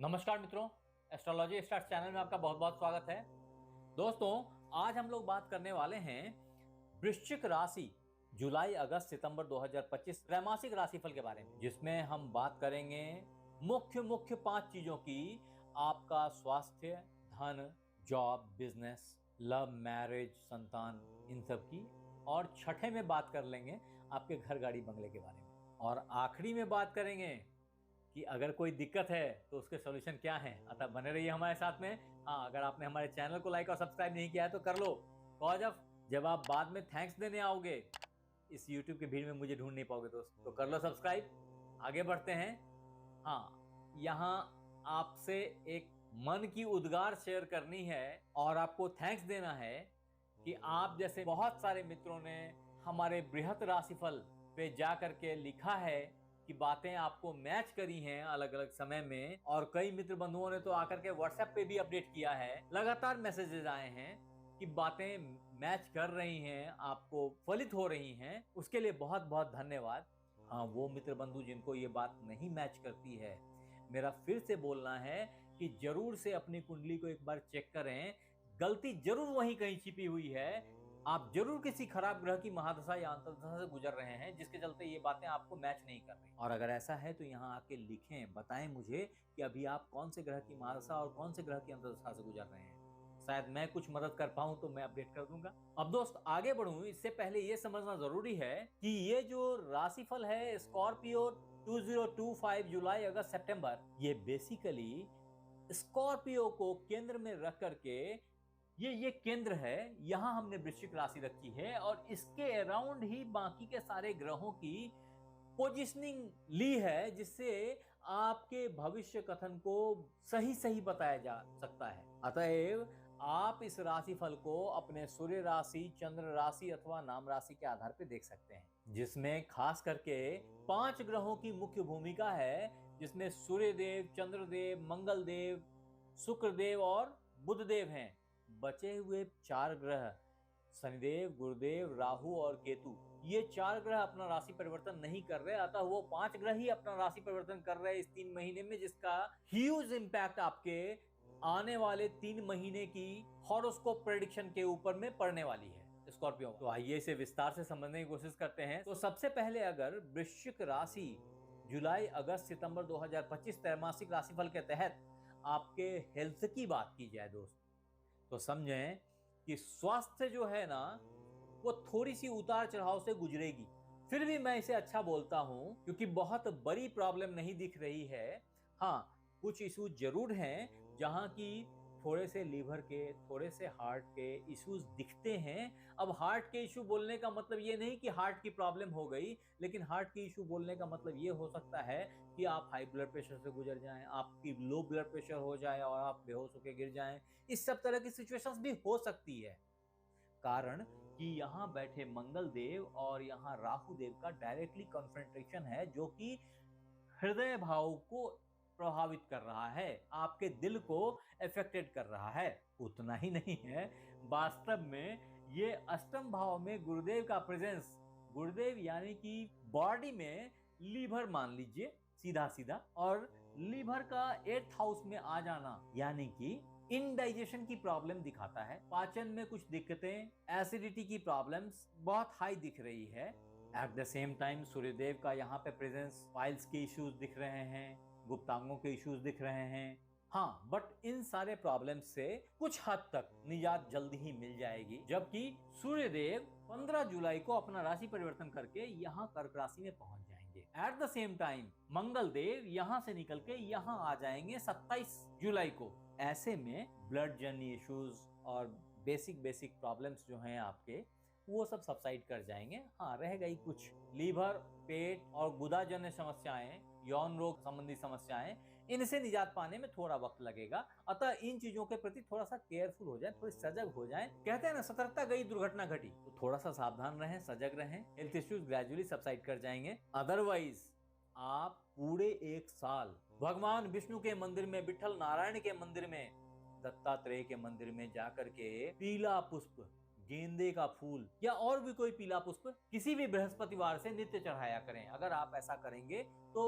नमस्कार मित्रों, astrology stars channel में आपका बहुत बहुत स्वागत है। दोस्तों, आज हम लोग बात करने वाले हैं वृश्चिक राशि जुलाई अगस्त सितंबर 2025 त्रैमासिक राशिफल के बारे में, जिसमें हम बात करेंगे मुख्य 5 चीजों की। आपका स्वास्थ्य, धन, जॉब, बिजनेस, लव, मैरिज, संतान, इन सब की। और छठे में बात कर लेंगे आपके घर, गाड़ी, बंगले के बारे में। और आखिरी में बात करेंगे कि अगर कोई दिक्कत है तो उसके सॉल्यूशन क्या हैं। अतः बने रहिए हमारे साथ में। हाँ, अगर आपने हमारे चैनल को लाइक और सब्सक्राइब नहीं किया है तो कर लो। कॉज ऑफ जब आप बाद में थैंक्स देने आओगे इस यूट्यूब की भीड़ में मुझे ढूंढ नहीं पाओगे दोस्त, तो कर लो सब्सक्राइब। आगे बढ़ते हैं। हाँ, यहाँ आपसे एक मन की उद्गार शेयर करनी है और आपको थैंक्स देना है कि आप जैसे बहुत सारे मित्रों ने हमारे बृहत राशिफल पे जा करके लिखा है कि बातें आपको मैच करी हैं अलग अलग समय में। और कई मित्र बंधुओं ने तो आकर के व्हाट्सएप पे भी अपडेट किया है। लगातार मैसेजेस आए हैं कि बातें मैच कर रही हैं, आपको फलित हो रही हैं। उसके लिए बहुत बहुत धन्यवाद। हाँ, वो मित्र बंधु जिनको ये बात नहीं मैच करती है, मेरा फिर से बोलना है कि जरूर से अपनी कुंडली को एक बार चेक करें। गलती जरूर वहीं कहीं छिपी हुई है। आप जरूर किसी खराब ग्रह की महादशा या अंतर्दशा से गुजर रहे हैं, जिसके चलते ये बातें आपको मैच नहीं कर रही। और अगर ऐसा है तो यहाँ आके लिखें, बताएं मुझे कि अभी आप कौन से ग्रह की महादशा और कौन से ग्रह की अंतर्दशा से गुजर रहे हैं। शायद मैं कुछ मदद कर पाऊं तो मैं अपडेट कर दूंगा। अब दोस्त, आगे बढ़ूं इससे पहले ये समझना जरूरी है कि ये जो राशिफल है स्कॉर्पियो 2025 जुलाई अगस्त सितंबर, ये बेसिकली स्कॉर्पियो को केंद्र में रख करके ये केंद्र है। यहां हमने वृश्चिक राशि रखी है और इसके अराउंड ही बाकी के सारे ग्रहों की पोजिशनिंग ली है, जिससे आपके भविष्य कथन को सही सही बताया जा सकता है। अतएव आप इस राशिफल को अपने सूर्य राशि, चंद्र राशि अथवा नाम राशि के आधार पर देख सकते हैं, जिसमें खास करके 5 ग्रहों की मुख्य भूमिका है, जिसमें सूर्य देव, चंद्र देव, मंगल देव, शुक्र देव और बुध देव हैं। बचे हुए 4 ग्रह शनिदेव, गुरुदेव, राहु और केतु, ये 4 ग्रह अपना राशि परिवर्तन नहीं कर रहे। अतः वो 5 ग्रह ही अपना राशि परिवर्तन कर रहे हैं इस 3 महीने में, जिसका ह्यूज इंपैक्ट आपके आने वाले 3 महीने की हॉरोस्कोप प्रेडिक्शन के ऊपर में पड़ने वाली है स्कॉर्पियो। तो आइए इसे विस्तार से समझने की कोशिश करते हैं। तो सबसे पहले अगर वृश्चिक राशि जुलाई अगस्त सितंबर 2025 त्रैमासिक राशिफल के तहत आपके हेल्थ की बात की जाए दोस्त, तो समझें कि स्वास्थ्य जो है ना, वो थोड़ी सी उतार चढ़ाव से गुजरेगी। फिर भी मैं इसे अच्छा बोलता हूं क्योंकि बहुत बड़ी प्रॉब्लम नहीं दिख रही है। हाँ, कुछ इश्यूज जरूर हैं जहां की थोड़े से लीवर के, थोड़े से हार्ट के इश्यूज दिखते हैं। अब हार्ट के इश्यू बोलने का मतलब ये नहीं कि हार्ट की प्रॉब्लम हो गई, लेकिन हार्ट की इश्यू बोलने का मतलब ये हो सकता है कि आप हाई ब्लड प्रेशर से गुजर जाएं, आपकी लो ब्लड प्रेशर हो जाए और आप बेहोश होकर गिर जाएं। इस सब तरह की सिचुएशंस भी हो सकती है, कारण कि यहाँ बैठे मंगल देव और यहाँ राहु देव का डायरेक्टली कॉन्फ्रंटेशन है, जो कि हृदय भाव को प्रभावित कर रहा है, आपके दिल को अफेक्टेड कर रहा है। उतना ही नहीं है, वास्तव में ये अष्टम भाव में गुरुदेव का प्रेजेंस, गुरुदेव यानी कि बॉडी में लीवर मान लीजिए सीधा सीधा, और लीवर का 8th हाउस में आ जाना यानी कि इनडाइजेशन की प्रॉब्लम दिखाता है। पाचन में कुछ दिक्कतें, एसिडिटी की प्रॉब्लम्स बहुत हाई दिख रही है। At the same time Suryadev का यहाँ पे प्रेजेंस, फाइल्स के इश्यूज दिख रहे हैं, गुप्तांगों के इश्यूज दिख रहे हैं। हाँ, बट इन सारे प्रॉब्लम्स से कुछ हद तक निजात जल्दी ही मिल जाएगी, जबकि सूर्यदेव 15 जुलाई को अपना राशि परिवर्तन करके यहाँ कर्क राशि में पहुंच जाएंगे। एट द सेम टाइम मंगल देव यहाँ से निकल के यहाँ आ जाएंगे 27 जुलाई को। ऐसे में ब्लड जर्नी इश्यूज और बेसिक प्रॉब्लम्स जो हैं आपके, वो सब सबसाइड कर जाएंगे। हाँ, रह गई कुछ लीवर, पेट और गुदा जन्य समस्याएं, यौन रोग संबंधी समस्याएं, इनसे निजात पाने में थोड़ा वक्त लगेगा। अतः इन चीजों के प्रति थोड़ा सा केयरफुल हो जाए, थोड़ी सजग हो जाए। कहते हैं ना, सतर्कता गई दुर्घटना घटी, तो थोड़ा सा सावधान रहें, सजग रहें। हेल्थ इश्यूज ग्रेजुअली सबसाइड कर जाएंगे। अदरवाइज आप पूरे 1 साल भगवान विष्णु के मंदिर में, विठल नारायण के मंदिर में, दत्तात्रेय के मंदिर में जाकर के पीला पुष्प, गेंदे का फूल या और भी कोई पीला पुष्प किसी भी बृहस्पतिवार से नित्य चढ़ाया करें। अगर आप ऐसा करेंगे तो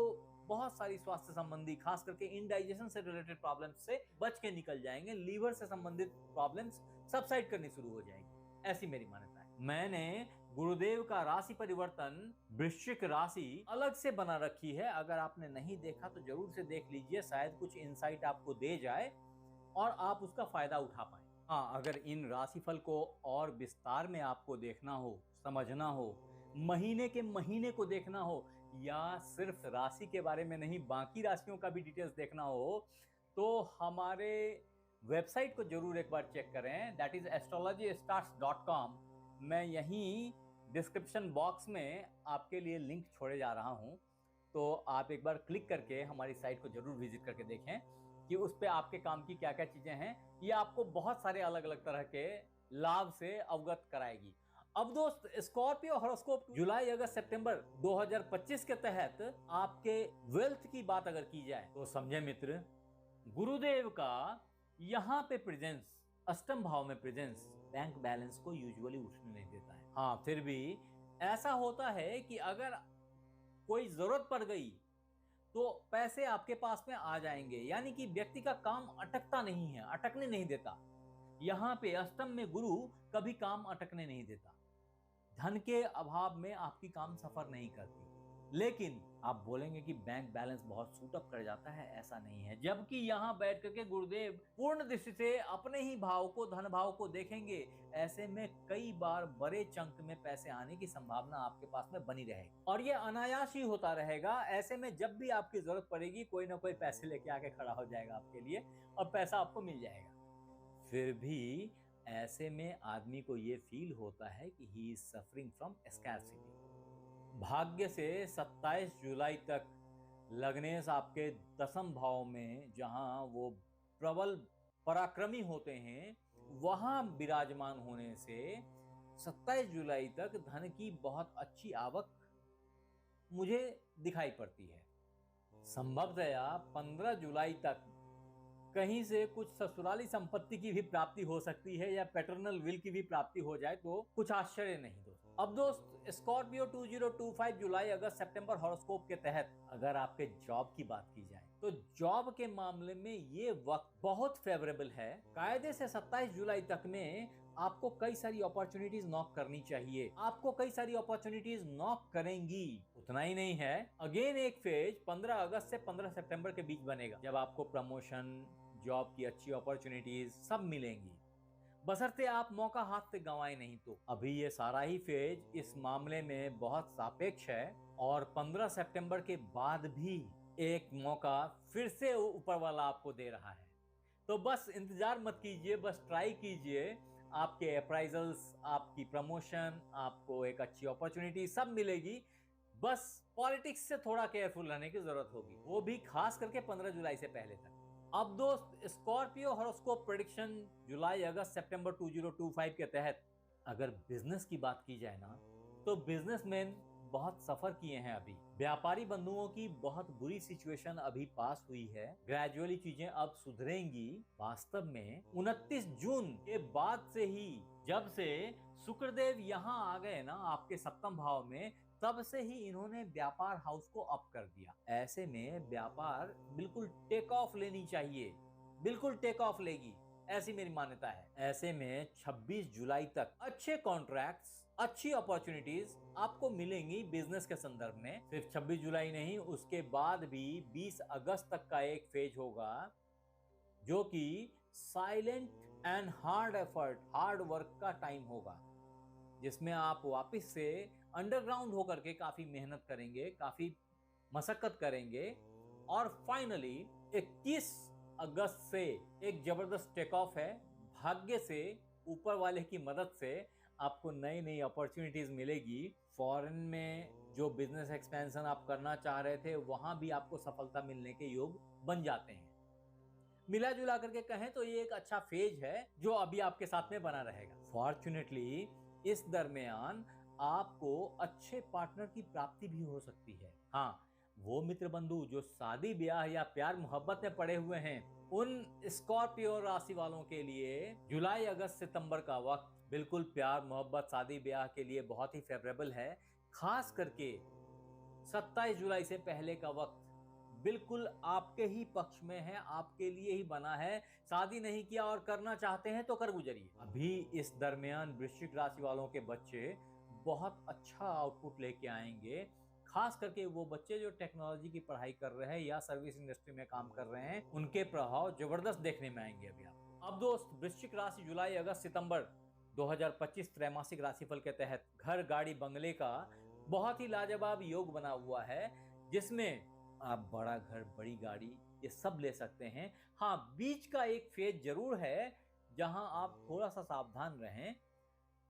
बहुत सारी स्वास्थ्य संबंधी, खास करके इंडाइजेशन से रिलेटेड प्रॉब्लम्स से बच के निकल जाएंगे। लीवर से संबंधित प्रॉब्लम्स सबसाइड करनी शुरू हो जाएंगी, ऐसी मेरी मान्यता है। मैंने गुरुदेव का राशि परिवर्तन वृश्चिक राशि अलग से बना रखी है, अगर आपने नहीं देखा तो जरूर से देख लीजिए, शायद कुछ इंसाइट आपको दे जाए और आप उसका फायदा उठा पाए। हाँ, अगर इन राशिफल को और विस्तार में आपको देखना हो, समझना हो, महीने के महीने को देखना हो, या सिर्फ राशि के बारे में नहीं बाकी राशियों का भी डिटेल्स देखना हो, तो हमारे वेबसाइट को जरूर एक बार चेक करें, दैट इज astrologystarts.com। मैं यहीं डिस्क्रिप्शन बॉक्स में आपके लिए लिंक छोड़े जा रहा हूं, तो आप एक बार क्लिक करके हमारी साइट को जरूर विजिट करके देखें कि उस पे आपके काम की क्या क्या चीजें हैं। ये आपको बहुत सारे अलग अलग तरह के लाभ से अवगत कराएगी। अब दोस्त, स्कॉर्पियो हॉरोस्कोप जुलाई अगस्त सितंबर 2025 के तहत आपके वेल्थ की बात अगर की जाए तो समझे मित्र, गुरुदेव का यहाँ पे प्रेजेंस, अष्टम भाव में प्रेजेंस बैंक बैलेंस को यूजुअली उठने नहीं देता है। हाँ, फिर भी ऐसा होता है कि अगर कोई जरूरत पड़ गई तो पैसे आपके पास में आ जाएंगे, यानी कि व्यक्ति का काम अटकता नहीं है, अटकने नहीं देता। यहाँ पे अष्टम में गुरु कभी काम अटकने नहीं देता। धन के अभाव में आपकी काम सफर नहीं करती। लेकिन आप बोलेंगे कि बैंक बैलेंस बहुत सूट अप कर जाता है, ऐसा नहीं है। जबकि यहाँ बैठ करके गुरुदेव पूर्ण दृष्टि से अपने ही भाव को, धन भाव को देखेंगे, ऐसे में कई बार बड़े चंक में पैसे आने की संभावना आपके पास में बनी रहेगी और ये अनायास ही होता रहेगा। ऐसे में जब भी आपकी जरूरत पड़ेगी कोई ना कोई पैसे लेके आके खड़ा हो जाएगा आपके लिए और पैसा आपको मिल जाएगा। फिर भी ऐसे में आदमी को ये फील होता है कि he is suffering from scarcity. भाग्य से 27 जुलाई तक लग्नेश आपके दसम भाव में, जहां वो प्रबल पराक्रमी होते हैं, वहां विराजमान होने से 27 जुलाई तक धन की बहुत अच्छी आवक मुझे दिखाई पड़ती है। संभवतया 15 जुलाई तक कहीं से कुछ ससुराली संपत्ति की भी प्राप्ति हो सकती है या पैटर्नल विल की भी प्राप्ति हो जाए तो कुछ आश्चर्य नहीं दोस्त। अब दोस्त, स्कॉर्पियो 2025 जुलाई अगस्त सितंबर हॉरोस्कोप के तहत अगर आपके जॉब की बात की जाए तो जॉब के मामले में ये वक्त बहुत फेवरेबल है। कायदे से 27 जुलाई तक में आपको कई सारी अपॉर्चुनिटीज नॉक करनी चाहिए, आपको कई सारी अपॉर्चुनिटीज नॉक करेंगी। उतना ही नहीं है, अगेन एक फेज 15 अगस्त से 15 सितंबर के बीच बनेगा जब आपको प्रमोशन, जॉब की अच्छी अपॉर्चुनिटीज सब मिलेंगी, बशर्ते आप मौका हाथ से गंवाए नहीं तो। अभी ये सारा ही फेज इस मामले में बहुत सापेक्ष है और 15 सितंबर के बाद भी एक मौका फिर से ऊपर वाला आपको दे रहा है। तो बस इंतजार मत कीजिए, बस ट्राई कीजिए, आपके अप्राइजल्स, आपकी प्रमोशन, आपको एक अच्छी अपॉर्चुनिटी सब मिलेगी। बस पॉलिटिक्स से थोड़ा केयरफुल रहने की जरूरत होगी, वो भी खास करके 15 जुलाई से पहले तक। अब दोस्त, स्कॉर्पियो हॉरोस्कोप प्रेडिक्शन जुलाई अगस्त सितंबर 2025 के तहत अगर बिजनेस की बात की जाए ना तो बिजनेसमैन बहुत सफर किए हैं। अभी व्यापारी बंधुओं की बहुत बुरी सिचुएशन अभी पास हुई है, ग्रेजुअली चीजें अब सुधरेंगी। वास्तव में 29 जून के बाद से ही, जब से शुक्रदेव यहाँ आ गए ना आपके सप्तम भाव में, तब से ही इन्होंने व्यापार हाउस को अप कर दिया। ऐसे में व्यापार बिल्कुल टेक ऑफ लेनी चाहिए, बिल्कुल टेक ऑफ लेगी, ऐसी मेरी मान्यता है। ऐसे में 26 जुलाई तक अच्छे कॉन्ट्रैक्ट्स, अच्छी अपॉर्चुनिटीज आपको मिलेंगी बिजनेस के संदर्भ में। सिर्फ 26 जुलाई नहीं, उसके बाद भी 20 अगस्त तक का एक फेज होगा जो कि silent and hard effort, hard work का टाइम होगा, जिसमें आप वापस से अंडरग्राउंड होकर के काफी मेहनत करेंगे, काफी मशक्कत करेंगे और फाइनली 21 अगस्त से एक जबरदस्त टेक ऑफ है। भाग्य से, ऊपर वाले की मदद से आपको नई नई अपॉर्चुनिटीज मिलेगी। फॉरेन में जो बिजनेस एक्सपेंशन आप करना चाह रहे थे वहां भी आपको सफलता मिलने के योग बन जाते हैं। मिला जुला करके कहें तो ये एक अच्छा फेज है जो अभी आपके साथ में बना रहेगा। फॉर्चुनेटली इस दरमियान आपको अच्छे पार्टनर की प्राप्ति भी हो सकती है। हाँ, वो मित्र बंधु जो शादी ब्याह या प्यार मोहब्बत में पड़े हुए हैं, उन स्कॉर्पियो राशि वालों के लिए जुलाई अगस्त सितंबर का वक्त बिल्कुल प्यार मोहब्बत, शादी ब्याह के लिए बहुत ही फेवरेबल है। खास करके 27 जुलाई से पहले का वक्त बिल्कुल आपके ही पक्ष में है, आपके लिए ही बना है। शादी नहीं किया और करना चाहते हैं तो कर गुजरिए। अभी इस दरमियान वृश्चिक राशि वालों के बच्चे बहुत अच्छा आउटपुट लेके आएंगे। खास करके वो बच्चे जो टेक्नोलॉजी की पढ़ाई कर रहे हैं या सर्विस इंडस्ट्री में काम कर रहे हैं, उनके प्रभाव जबरदस्त देखने में आएंगे अभी आपको। अब दोस्त, वृश्चिक राशि जुलाई अगस्त सितंबर 2025 त्रैमासिक राशिफल के तहत घर, गाड़ी, बंगले का बहुत ही लाजवाब योग बना हुआ है, जिसमें आप बड़ा घर, बड़ी गाड़ी ये सब ले सकते हैं। हाँ, बीच का एक फेज जरूर है जहां आप थोड़ा सा सावधान रहें,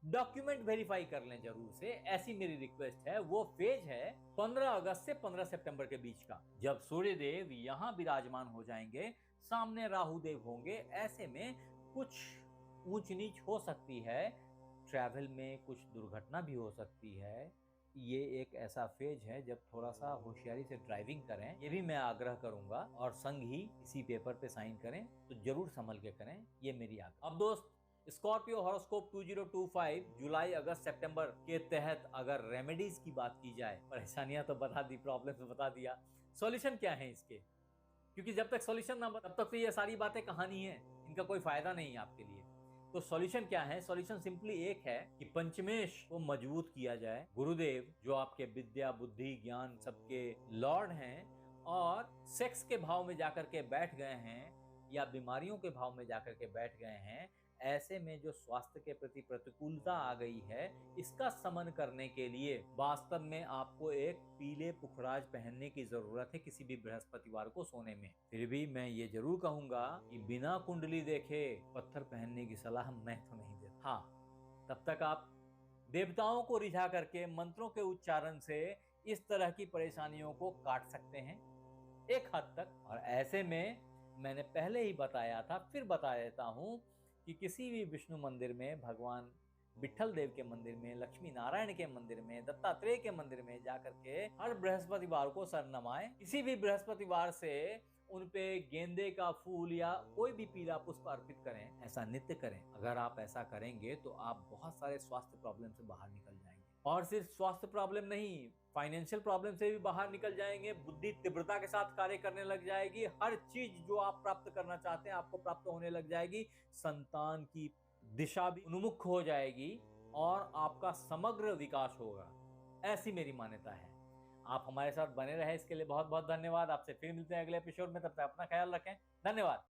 डॉक्यूमेंट वेरीफाई कर लें जरूर से, ऐसी मेरी रिक्वेस्ट है। वो फेज है 15 अगस्त से 15 सितंबर के बीच का, जब सूर्य देव यहां विराजमान हो जाएंगे, सामने राहु देव होंगे। ऐसे में कुछ ऊंच नीच हो सकती है, ट्रैवल में कुछ दुर्घटना भी हो सकती है। ये एक ऐसा फेज है जब थोड़ा सा होशियारी से ड्राइविंग करें, ये भी मैं आग्रह करूंगा, और संग ही इसी पेपर पे साइन करें तो जरूर संभल के करें, ये मेरी आग्रह। अब दोस्त, स्कॉर्पियो हॉरोस्कोप 2025 जुलाई अगस्त सितंबर के तहत अगर रेमेडीज की बात की जाए, परेशानियां तो बता दी, प्रॉब्लम्स तो बता दिया, सॉल्यूशन क्या है इसके, क्योंकि जब तक सॉल्यूशन ना तब तक तो ये सारी बातें कहानी है, इनका कोई फायदा नहीं है आपके लिए। तो सॉल्यूशन क्या है? सॉल्यूशन सिंपली एक है कि पंचमेश को मजबूत किया जाए। गुरुदेव जो आपके विद्या, बुद्धि, ज्ञान सबके लॉर्ड हैं और सेक्स के भाव में जाकर के बैठ गए हैं या बीमारियों के भाव में जाकर के बैठ गए हैं, ऐसे में जो स्वास्थ्य के प्रति प्रतिकूलता आ गई है, इसका शमन करने के लिए वास्तव में आपको एक पीले पुखराज पहनने की जरूरत है किसी भी बृहस्पतिवार को सोने में। फिर भी मैं ये जरूर कहूंगा कि बिना कुंडली देखे पत्थर पहनने की सलाह मैं तो नहीं देता। हाँ, तब तक आप देवताओं को रिझा करके मंत्रों के उच्चारण से इस तरह की परेशानियों को काट सकते हैं एक हद तक। और ऐसे में मैंने पहले ही बताया था, फिर बता देता हूं कि किसी भी विष्णु मंदिर में, भगवान विठल देव के मंदिर में, लक्ष्मी नारायण के मंदिर में, दत्तात्रेय के मंदिर में जाकर के हर बृहस्पतिवार को सर नमाएं। किसी भी बृहस्पतिवार से उन पे गेंदे का फूल या कोई भी पीला पुष्प अर्पित करें, ऐसा नित्य करें। अगर आप ऐसा करेंगे तो आप बहुत सारे स्वास्थ्य प्रॉब्लम से बाहर निकल जाएंगे, और सिर्फ स्वास्थ्य प्रॉब्लम नहीं, फाइनेंशियल प्रॉब्लम से भी बाहर निकल जाएंगे। बुद्धि तीव्रता के साथ कार्य करने लग जाएगी, हर चीज जो आप प्राप्त करना चाहते हैं आपको प्राप्त होने लग जाएगी। संतान की दिशा भी उन्मुख हो जाएगी और आपका समग्र विकास होगा, ऐसी मेरी मान्यता है। आप हमारे साथ बने रहे, इसके लिए बहुत बहुत धन्यवाद। आपसे फिर मिलते हैं अगले एपिसोड में, तब तक अपना ख्याल रखें। धन्यवाद।